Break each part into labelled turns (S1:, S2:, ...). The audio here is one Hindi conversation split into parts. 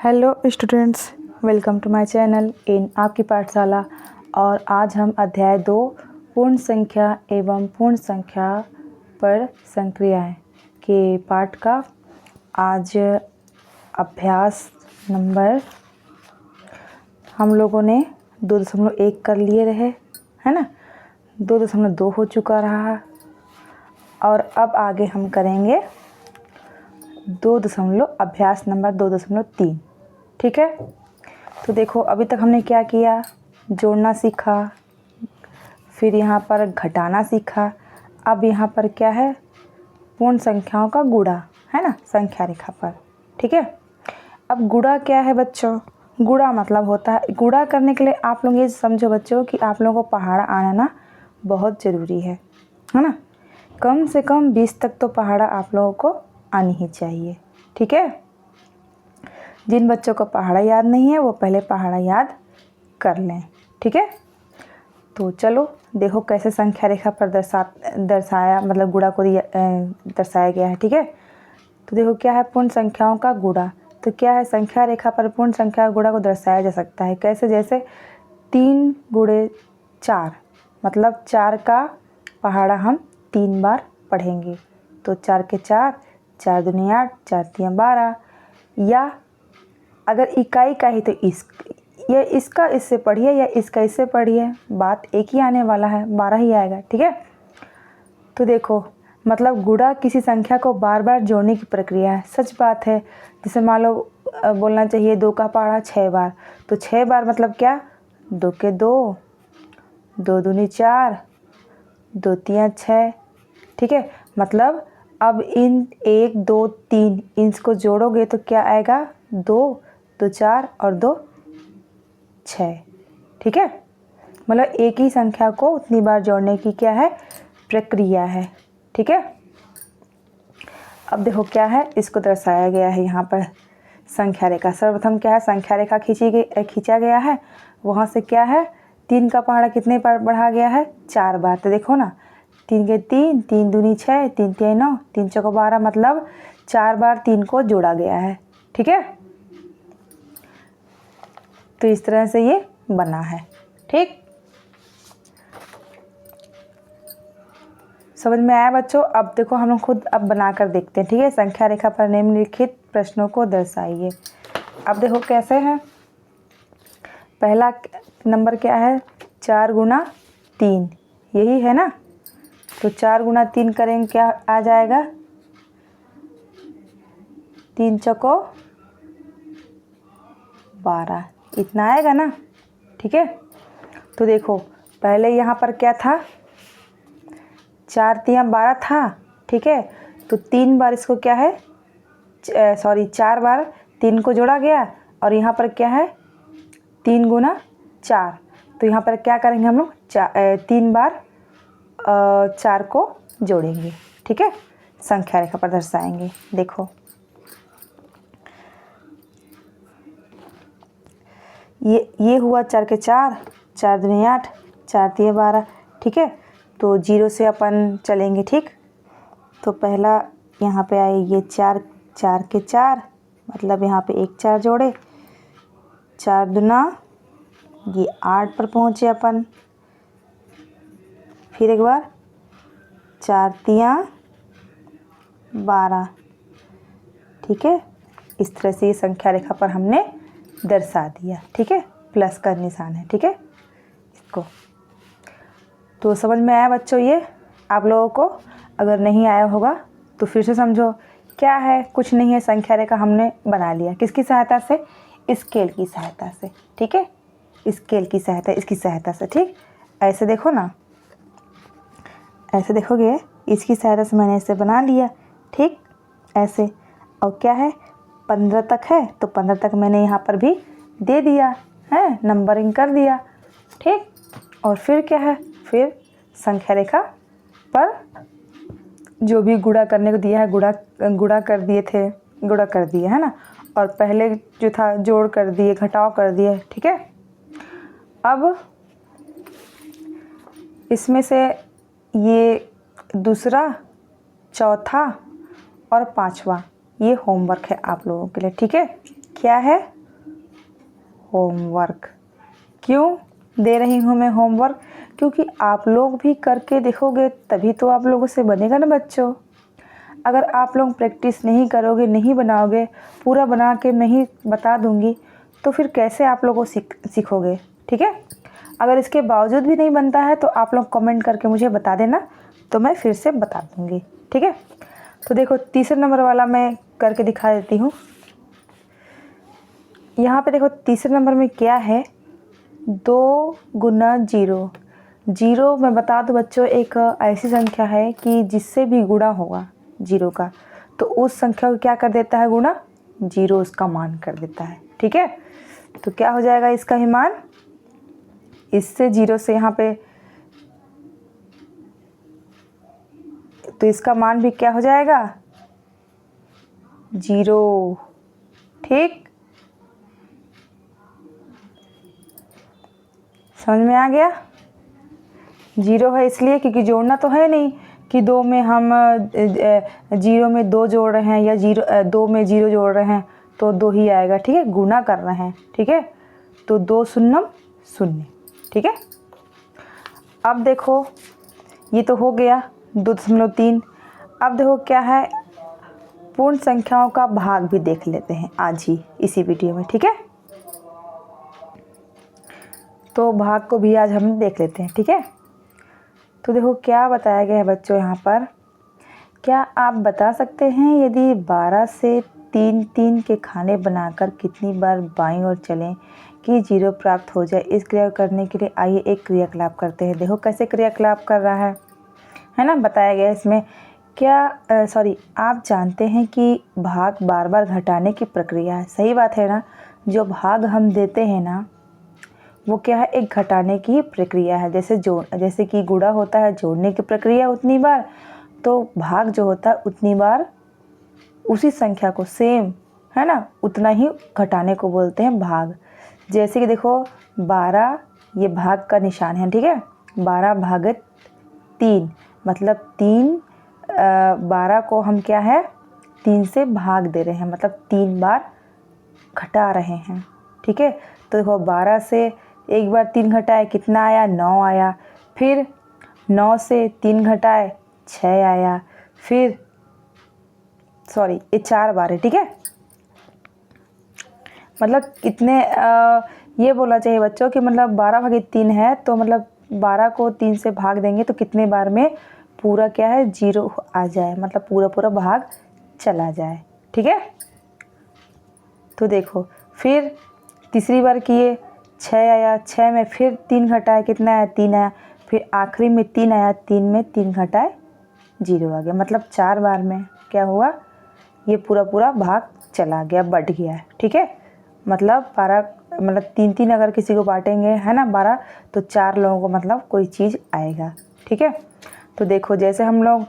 S1: Hello students, welcome to my channel in आपकी पाठशाला। और आज हम अध्याय 2 पूर्ण संख्या एवं पूर्ण संख्या पर संक्रियाएं के पाठ का आज अभ्यास नंबर हम लोगों ने 2.1 कर लिए रहे, है ना। 2.2 हो चुका रहा और अब आगे हम करेंगे अभ्यास नंबर 2.3। ठीक है, तो देखो अभी तक हमने क्या किया, जोड़ना सीखा, फिर यहाँ पर घटाना सीखा। अब यहाँ पर क्या है, पूर्ण संख्याओं का गुणा, है ना, संख्या रेखा पर। ठीक है, अब गुणा क्या है बच्चों? गुणा मतलब होता है, गुणा करने के लिए आप लोग ये समझो बच्चों कि आप लोगों को पहाड़ा आना ना बहुत ज़रूरी है ना। कम से कम 20 तक तो पहाड़ा आप लोगों को आनी ही चाहिए। ठीक है, जिन बच्चों को पहाड़ा याद नहीं है वो पहले पहाड़ा याद कर लें। ठीक है, तो चलो देखो कैसे संख्या रेखा पर दर्शाया मतलब गुणा को दर्शाया गया है। ठीक है, तो देखो क्या है, पूर्ण संख्याओं का गुणा। तो क्या है, संख्या रेखा पर पूर्ण संख्या गुणा को दर्शाया जा सकता है कैसे? जैसे 3 गुणे 4, मतलब 4 का पहाड़ा हम 3 बार पढ़ेंगे। तो 4 के 4, 4 दूनी 8, 4 तियां 12। या अगर इकाई का ही तो इसका इससे पढ़िए या इसका इससे पढ़िए, बात एक ही आने वाला है, 12 ही आएगा। ठीक है, तो देखो मतलब गुणा किसी संख्या को बार बार जोड़ने की प्रक्रिया है। सच बात है, जैसे मान लो बोलना चाहिए 2 का पहाड़ा 6 बार, तो 6 बार मतलब क्या, 2 के 2, 2 दूनी 4, 2 तियां 6। ठीक है, मतलब अब इन 1 2 3 इनको जोड़ोगे तो क्या आएगा, 2 2 4 और 2 6। ठीक है, मतलब एक ही संख्या को उतनी बार जोड़ने की क्या है, प्रक्रिया है। ठीक है, अब देखो क्या है, इसको दर्शाया गया है यहाँ पर संख्या रेखा। सर्वप्रथम क्या है, संख्या रेखा खींचा गया है। वहाँ से क्या है, 3 का पहाड़ा कितने बार बढ़ा गया है, 4 बार। तो देखो ना, 3 के 3, 3 दूनी 6, 3 तियां 9, 3 चौका 12, मतलब 4 बार 3 को जोड़ा गया है। ठीक है, तो इस तरह से ये बना है। ठीक, समझ में आया बच्चों? अब देखो हम लोग खुद अब बनाकर देखते हैं। ठीक है, संख्या रेखा पर निम्नलिखित प्रश्नों को दर्शाइए। अब देखो कैसे है, पहला नंबर क्या है, 4 गुना 3, यही है ना। तो 4 गुना 3 करेंगे, क्या आ जाएगा, 3 चौको 12, इतना आएगा ना। ठीक है, तो देखो पहले यहाँ पर क्या था, 4 तियां 12 था। ठीक है, तो 3 बार इसको क्या है, 4 बार 3 को जोड़ा गया। और यहाँ पर क्या है, 3 गुना 4, तो यहाँ पर क्या करेंगे हम लोग, 3 बार 4 को जोड़ेंगे। ठीक है, संख्या रेखा पर दर्शाएंगे। देखो ये हुआ 4 के 4, 4 दूनी 8, 4 तियां 12। ठीक है, तो 0 से अपन चलेंगे। ठीक, तो पहला यहाँ पे आए ये 4 के 4, मतलब यहाँ पे 1 4 जोड़े, 4 दूना ये 8 पर पहुँचे अपन। फिर एक बार 4 तियां 12। ठीक है, इस तरह से ये संख्या रेखा पर हमने दर्शा दिया। ठीक है, प्लस का निशान है। ठीक है, इसको तो समझ में आया बच्चों? ये आप लोगों को अगर नहीं आया होगा तो फिर से समझो। क्या है, कुछ नहीं है, संख्या रेखा हमने बना लिया। किसकी सहायता से, स्केल की सहायता से। ठीक है, स्केल की सहायता, इसकी सहायता से। ठीक, ऐसे देखो ना, ऐसे देखोगे, इसकी सहायता से मैंने इसे बना लिया। ठीक, ऐसे। और क्या है, 15 तक है तो 15 तक मैंने यहाँ पर भी दे दिया है, नंबरिंग कर दिया। ठीक, और फिर क्या है, फिर संख्या रेखा पर जो भी गुणा करने को दिया है, गुणा कर दिए थे, गुणा कर दिए, है ना। और पहले जो था जोड़ कर दिए, घटाव कर दिए। ठीक है, अब इसमें से ये दूसरा, चौथा और 5वां ये होमवर्क है आप लोगों के लिए। ठीक है, क्या है? होमवर्क। क्यों दे रही हूँ मैं होमवर्क? क्योंकि आप लोग भी करके देखोगे तभी तो आप लोगों से बनेगा ना बच्चों। अगर आप लोग प्रैक्टिस नहीं करोगे, नहीं बनाओगे, पूरा बना के मैं ही बता दूँगी तो फिर कैसे आप लोगों सीखोगे? ठीक है। अगर इसके बावजूद भी नहीं बनता है तो आप लोग कमेंट करके मुझे बता देना, तो मैं फिर से बता दूँगी। ठीक है। तो देखो तीसरे नंबर वाला मैं करके दिखा देती हूँ। यहाँ पे देखो तीसरे नंबर में क्या है? 2 गुना 0। 0 मैं बता दूँ बच्चों एक ऐसी संख्या है कि जिससे भी गुणा होगा 0 का तो उस संख्या को क्या कर देता है? गुणा। 0 उसका मान कर देता है। ठीक है। तो क्या हो जाएगा इसका ही मान? इससे 0 से यहाँ पे तो इसका मान भी क्या हो जाएगा? 0। ठीक, समझ में आ गया? 0 है इसलिए क्योंकि जोड़ना तो है नहीं कि 2 में हम 0 में 2 जोड़ रहे हैं या 2 में 0 जोड़ रहे हैं तो 2 ही आएगा। ठीक है। गुना कर रहे हैं। ठीक है। तो 2 शून्यम 0। ठीक है। अब देखो ये तो हो गया 2.3। अब देखो क्या है? पूर्ण संख्याओं का भाग भी देख लेते हैं आज ही इसी वीडियो में। ठीक है। तो भाग को भी आज हम देख लेते हैं। ठीक है। तो देखो क्या बताया गया है बच्चों यहाँ पर। क्या आप बता सकते हैं यदि 12 से 3 के खाने बनाकर कितनी बार बाईं ओर चलें कि 0 प्राप्त हो जाए? इस क्रिया को करने के लिए आइए एक क्रियाकलाप करते हैं। देखो कैसे क्रियाकलाप कर रहा है ना, बताया गया इसमें। क्या आप जानते हैं कि भाग बार बार घटाने की प्रक्रिया है? सही बात है ना। जो भाग हम देते हैं ना वो क्या है? एक घटाने की प्रक्रिया है। जैसे कि गुणा होता है जोड़ने की प्रक्रिया उतनी बार, तो भाग जो होता है उतनी बार उसी संख्या को सेम है ना उतना ही घटाने को बोलते हैं भाग। जैसे कि देखो 12 ये भाग का निशान है। ठीक है। 12 भागित 3 मतलब 12 को हम क्या है 3 से भाग दे रहे हैं, मतलब 3 बार घटा रहे हैं। ठीक है। तो देखो 12 से एक बार 3 घटाए कितना आया? 9 आया। फिर 9 से 3 घटाए 6 आया। फिर ये 4 बार है। ठीक है। मतलब कितने ये बोलना चाहिए बच्चों कि मतलब 12 भागित 3 है तो मतलब 12 को 3 से भाग देंगे तो कितने बार में पूरा क्या है 0 आ जाए, मतलब पूरा भाग चला जाए। ठीक है। तो देखो फिर तीसरी बार किए 6 आया। 6 में फिर 3 घटाए कितना आया? 3 आया। फिर आखिरी में 3 आया। 3 में 3 घटाए 0 आ गया। मतलब 4 बार में क्या हुआ? ये पूरा भाग चला गया, बढ़ गया है। ठीक है। मतलब 12 मतलब 3 अगर किसी को बांटेंगे है ना 12 तो 4 लोगों को मतलब कोई चीज़ आएगा। ठीक है। तो देखो जैसे हम लोग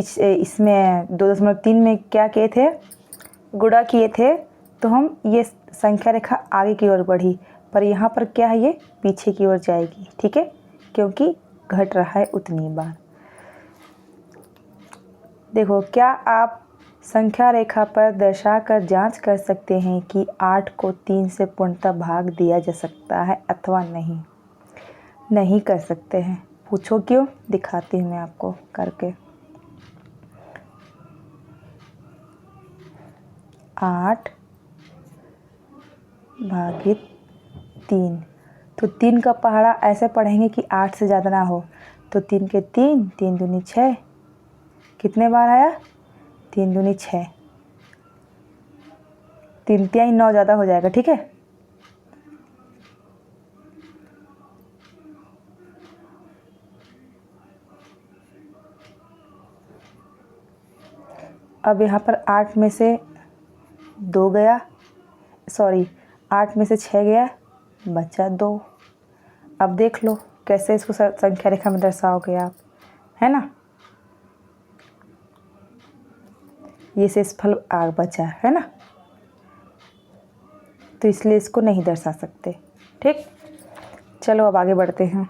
S1: इसमें 2.3 में क्या किए थे? गुणा किए थे तो हम ये संख्या रेखा आगे की ओर बढ़ी, पर यहाँ पर क्या है? ये पीछे की ओर जाएगी। ठीक है। क्योंकि घट रहा है उतनी बार। देखो क्या आप संख्या रेखा पर दर्शाकर जांच कर सकते हैं कि 8 को 3 से पूर्णतः भाग दिया जा सकता है अथवा नहीं? नहीं कर सकते हैं। पूछो क्यों? दिखाती हूँ मैं आपको करके। 8 भागित 3 तो 3 का पहाड़ा ऐसे पढ़ेंगे कि 8 से ज़्यादा ना हो। तो 3 के 3, 3 दूनी 6, कितने बार आया? 3 दूनी 6, 3 तिहाई 9 ज़्यादा हो जाएगा। ठीक है। अब यहाँ पर 8 में से 2 गया, 8 में से 6 गया, बचा 2। अब देख लो कैसे इसको संख्या रेखा में दर्शाओगे आप, है ना। ये शेषफल आग बचा है ना, तो इसलिए इसको नहीं दर्शा सकते। ठीक। चलो अब आगे बढ़ते हैं।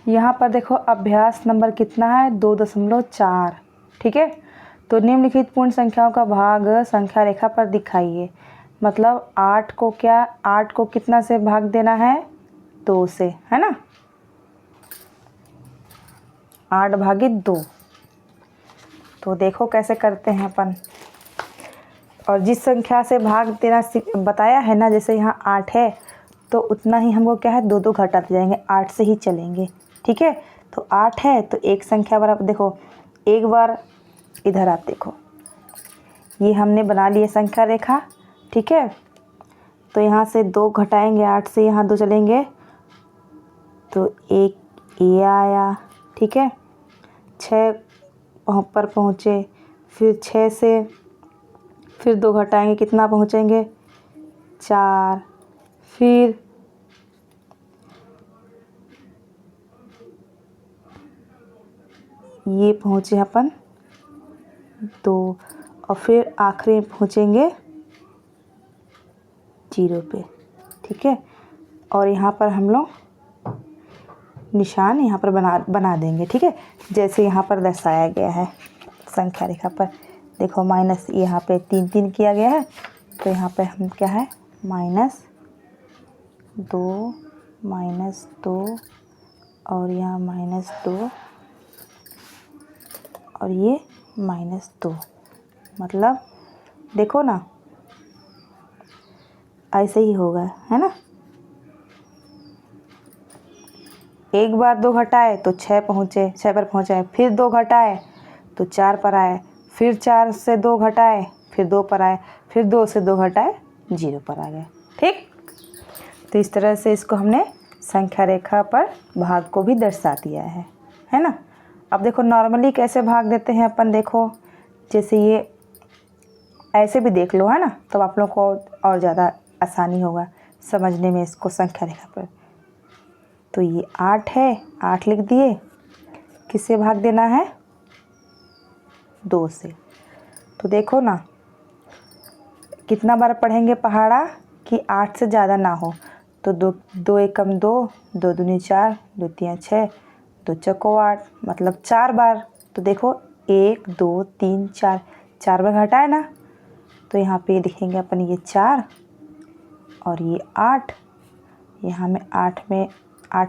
S1: यहाँ पर देखो अभ्यास नंबर कितना है? 2.4। ठीक है। तो निम्नलिखित पूर्ण संख्याओं का भाग संख्या रेखा पर दिखाइए। मतलब 8 को कितना से भाग देना है, 2 से, है ना। 8/2। तो देखो कैसे करते हैं अपन। और जिस संख्या से भाग देना बताया है ना, जैसे यहाँ 8 है तो उतना ही हमको क्या है 2 घटाते जाएंगे, 8 से ही चलेंगे। ठीक है, तो 8 है तो एक संख्या बराबर, देखो एक बार इधर आप देखो, ये हमने बना लिया संख्या रेखा। ठीक है, तो यहाँ से 2 घटाएंगे, 8 से यहाँ 2 चलेंगे तो एक ये आया। ठीक है, 6 पर पहुँचे, फिर 6 से फिर 2 घटाएंगे, कितना पहुँचेंगे 4, फिर ये पहुँचे अपन 2, और फिर आखिरी में पहुँचेंगे 0 पे। ठीक है, और यहाँ पर हम लोग निशान यहाँ पर बना देंगे। ठीक है, जैसे यहाँ पर दर्शाया गया है संख्या रेखा पर। देखो माइनस यहाँ पे 3 किया गया है, तो यहाँ पे हम क्या है -2 और यहाँ -2 और ये -2। मतलब देखो ना, ऐसे ही होगा, है ना। एक बार 2 घटाए तो 6 पर पहुँचे, फिर 2 घटाए तो 4 पर आए, फिर 4 से 2 घटाए फिर 2 पर आए, फिर 2 से 2 घटाए 0 पर आ गए। ठीक, तो इस तरह से इसको हमने संख्या रेखा पर भाग को भी दर्शा दिया है ना। अब देखो नॉर्मली कैसे भाग देते हैं अपन, देखो जैसे ये ऐसे भी देख लो, है ना, तो आप लोगों को और ज़्यादा आसानी होगा समझने में इसको संख्या रेखा पर। तो ये 8 है, 8 लिख दिए, किससे भाग देना है 2 से। तो देखो ना कितना बार पढ़ेंगे पहाड़ा कि 8 से ज़्यादा ना हो। तो 2 एकम 2, 2 दूनी 4, 2 तियाँ 6, 2 चौको 8, मतलब 4 बार। तो देखो 1 2 3 4, 4 बार घटाए ना, तो यहाँ पे लिखेंगे अपन ये 4 और ये 8। यहाँ में 8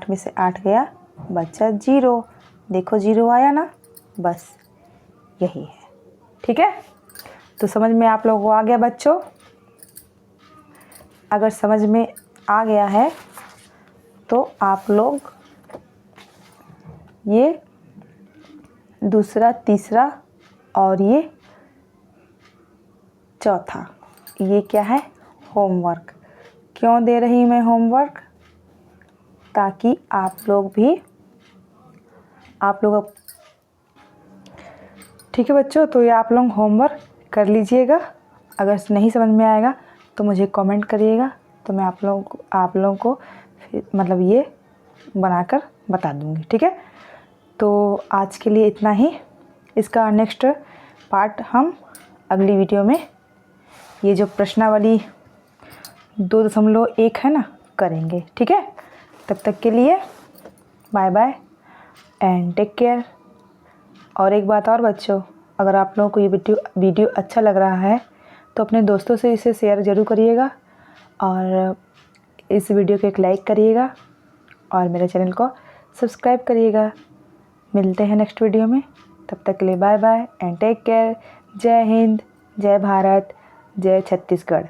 S1: में से 8 गया, बचा 0। देखो 0 आया ना, बस यही है। ठीक है, तो समझ में आप लोगों को आ गया बच्चों। अगर समझ में आ गया है तो आप लोग ये दूसरा, तीसरा और ये चौथा, ये क्या है होमवर्क। क्यों दे रही मैं होमवर्क, ताकि आप लोग ठीक है बच्चों, तो ये आप लोग होमवर्क कर लीजिएगा। अगर नहीं समझ में आएगा तो मुझे कमेंट करिएगा, तो मैं आप लोगों को फिर मतलब ये बनाकर बता दूँगी। ठीक है, तो आज के लिए इतना ही। इसका नेक्स्ट पार्ट हम अगली वीडियो में, ये जो प्रश्नावली 2.1 है ना, करेंगे। ठीक है, तब तक के लिए bye bye and take care. और एक बात और बच्चों, अगर आप लोगों को ये वीडियो अच्छा लग रहा है तो अपने दोस्तों से इसे शेयर ज़रूर करिएगा और इस वीडियो को एक लाइक करिएगा और मेरे चैनल को सब्सक्राइब करिएगा। मिलते हैं नेक्स्ट वीडियो में, तब तक के लिए bye bye and take care. जय हिंद, जय भारत, जय छत्तीसगढ़।